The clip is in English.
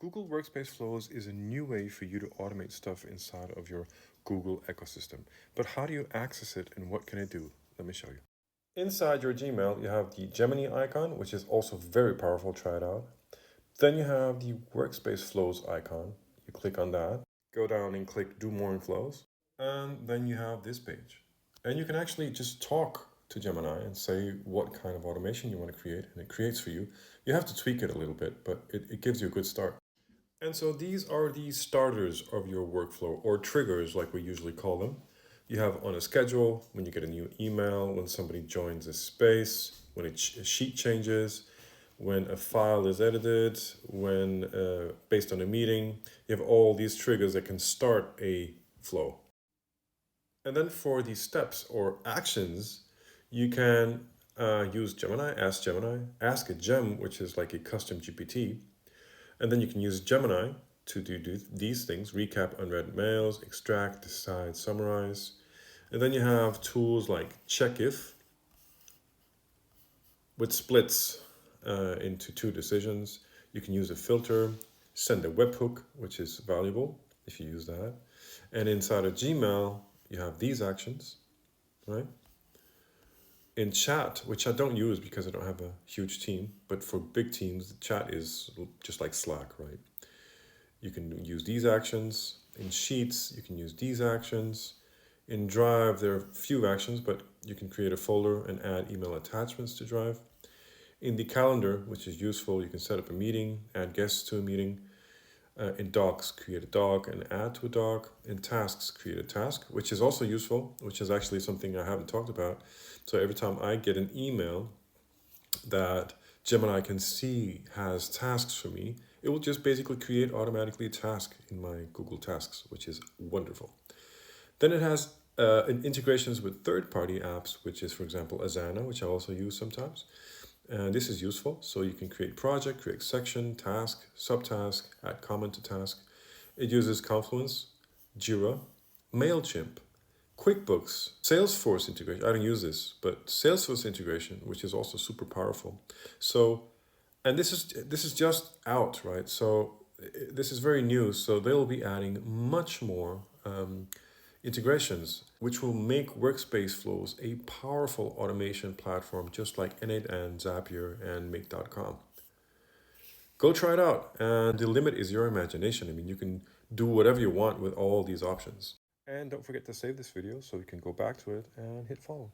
Google Workspace Flows is a new way for you to automate stuff inside of your Google ecosystem. But how do you access it and what can it do? Let me show you. Inside your Gmail, you have the Gemini icon, which is also very powerful. Try it out. Then you have the Workspace Flows icon. You click on that, go down and click Do More in Flows. And then you have this page. And you can actually just talk to Gemini and say what kind of automation you want to create, and it creates for you. You have to tweak it a little bit, but it gives you a good start. And so these are the starters of your workflow, or triggers like we usually call them. You have on a schedule, when you get a new email, when somebody joins a space, when a sheet changes, when a file is edited, when based on a meeting. You have all these triggers that can start a flow. And then for the steps or actions, you can use Gemini, ask a gem, which is like a custom GPT. And then you can use Gemini to do these things: recap unread mails, extract, decide, summarize. And then you have tools like check if, which splits into two decisions. You can use a filter, send a webhook, which is valuable if you use that. And inside of Gmail, you have these actions, right? In chat, which I don't use because I don't have a huge team, but for big teams, chat is just like Slack, right? You can use these actions. In Sheets, you can use these actions. In Drive, there are a few actions, but you can create a folder and add email attachments to Drive. In the calendar, which is useful, you can set up a meeting, add guests to a meeting. In Docs, create a doc and add to a doc. In Tasks, create a task, which is also useful, which is actually something I haven't talked about. So every time I get an email that Gemini can see has tasks for me, it will just basically create automatically a task in my Google Tasks, which is wonderful. Then it has integrations with third-party apps, which is, for example, Asana, which I also use sometimes. And this is useful, so you can create project, create section, task, subtask, add comment to task. It uses Confluence, Jira, MailChimp, QuickBooks, Salesforce integration. I don't use this, but Salesforce integration, which is also super powerful. So, and this is just out, right? So this is very new. So they'll be adding much more integrations, which will make Workspace Flows a powerful automation platform, just like N8 and Zapier and Make.com. Go try it out, and the limit is your imagination. I mean, you can do whatever you want with all these options. And don't forget to save this video so you can go back to it and hit follow.